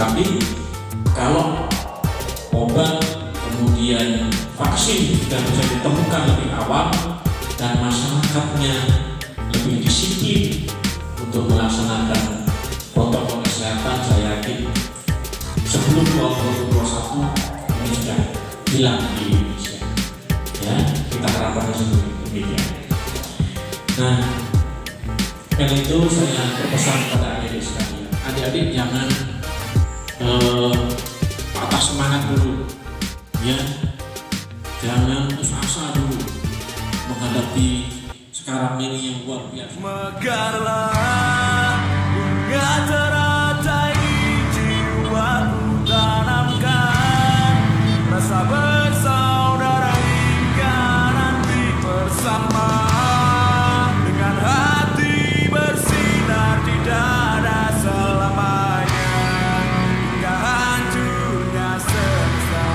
Tapi kalau obat kemudian vaksin sudah bisa ditemukan lebih awal dan masyarakatnya lebih disiplin untuk melaksanakan protokol kesehatan, saya yakin sebelum 2021 ini sudah hilang di Indonesia. Ya, kita harapkan demikian. Nah, karena itu saya berpesan kepada adik-adik sekalian, adik-adik jangan patah semangat dulu, ya, jangan putus asa dulu menghadapi sekarang ini yang luar biasa. Megarlah bunga teratai di jiwaku, tanamkan rasa bersaudara hingga nanti bersama. Dengan hati bersinar di dada selamanya hingga hancurnya semesta.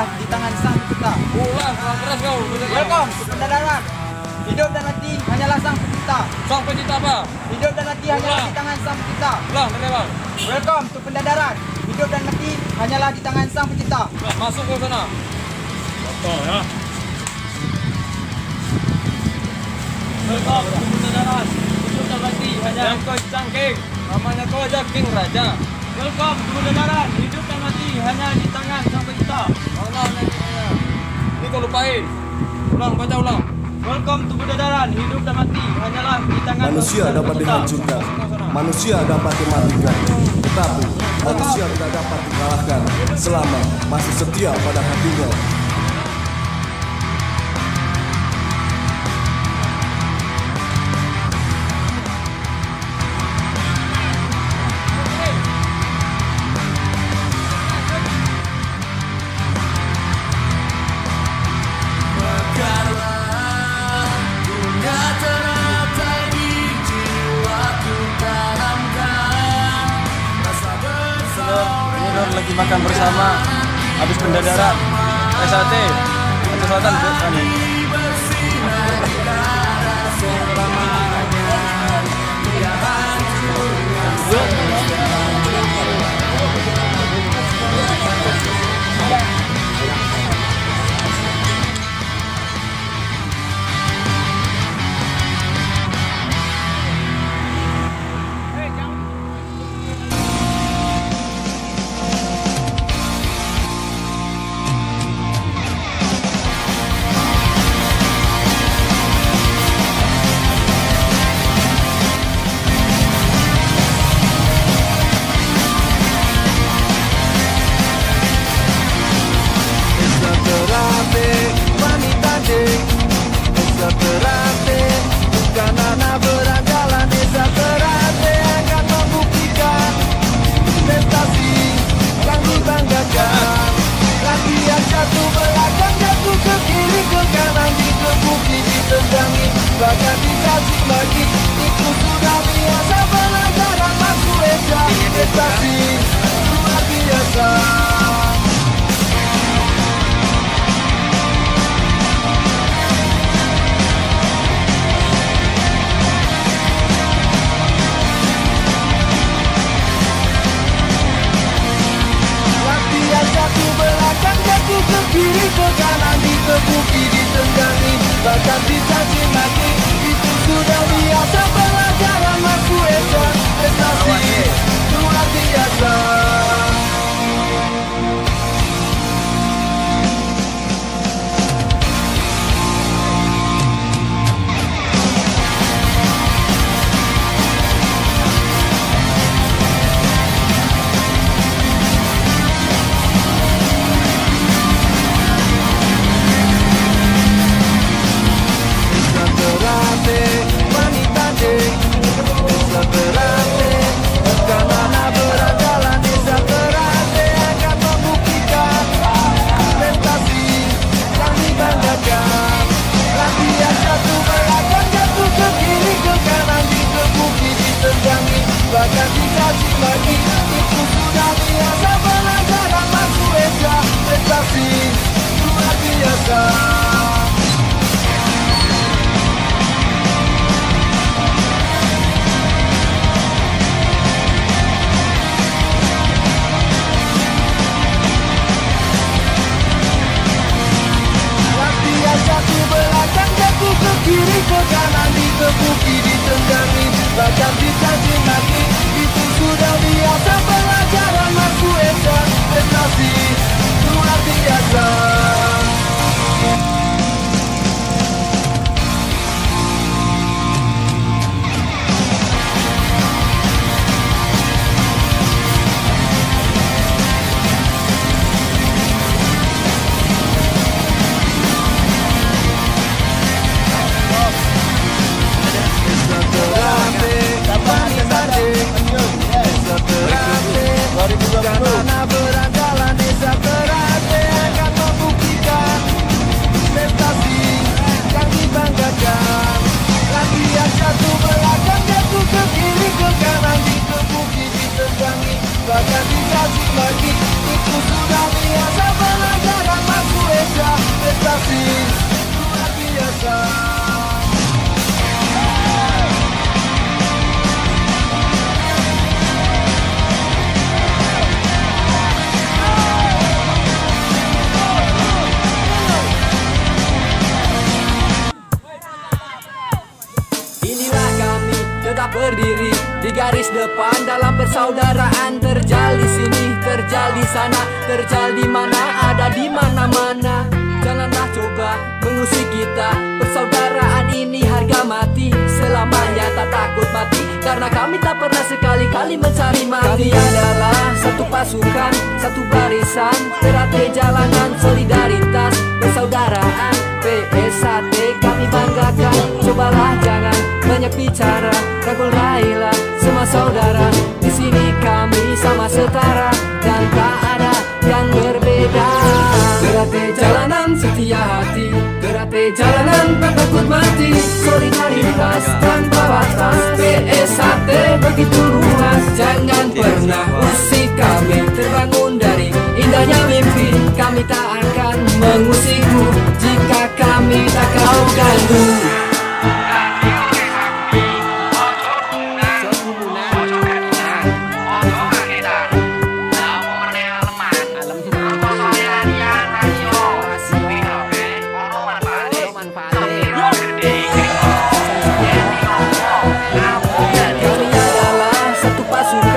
Di tangan Sang Pencipta. Welcome to Pendadaran. Hidup dan mati hanyalah Sang Pencipta. Sang Pencipta apa? Hidup dan mati hanyalah di tangan Sang Pencipta. Welcome to Pendadaran. Hidup dan mati hanyalah di tangan Sang Pencipta. Masuk ke sana. Betul ya. Welcome to Pendadaran. Hidup dan mati hanya yang kau cangking. Namanya kau aja King Raja. Welcome to Pendadaran. Hidup dan mati hanya di tangan Sang Pencipta. Ini kau lupain. Ulang, baca ulang. Welcome to Pendadaran. Hidup dan mati hanyalah di tangan Manusia dapat dihancurkan, manusia dapat dimatikan, tetapi manusia tidak dapat dikalahkan selama masih setia pada hatinya. lagi makan bersama habis pendadaran SAT Aceh Selatan kami. Bahkan dikasih lagi, itu sudah biasa. Pelajaran masuk eja, prestasi luar biasa. Latihan jatuh belakang, jatuh ke kiri, ke kanan, ditepuki, ditendangin, bahkan dicaci maki. Itu sudah biasa. Pelajaran masuk eja, prestasi luar biasa. Bahkan dikasih lagi, itu sudah biasa. Pelajaran masuk eja, prestasi luar biasa. Latihan jatuh belakang, jatuh ke kiri, ke kanan, ditepuki, ditendangin, bahkan dicaci maki. Itu sudah biasa. Pelajaran masuk eja, prestasi luar biasa. Karena berandalan desa Terate akan membuktikan prestasi yang dibanggakan. Latihan jatuh belakang, jatuh ke kiri, ke kanan, ditepuki, ditendangi, bahkan dikasih lagi. Itu sudah biasa. Pelajaran masuk eja, prestasi luar biasa. Tetap berdiri di garis depan dalam persaudaraan. Terjal di sini, terjal di sana, terjal di mana, ada di mana-mana. Janganlah coba mengusik kita. Persaudaraan ini harga mati, selamanya tak takut mati, karena kami tak pernah sekali-kali mencari mati. Kami adalah satu pasukan, satu barisan, Terate jalanan solidaritas persaudaraan. PSAT kami banggakan. Cobalah jangan banyak bicara, rangkul raihlah semua saudara. Di sini kami sama setara dan tak ada yang berbeda. Terate jalanan setia hati, Terate jalanan tak takut mati. Solidaritas tanpa batas, PSAT begitu luas. Jangan pernah usik kami, terbangun dari sudah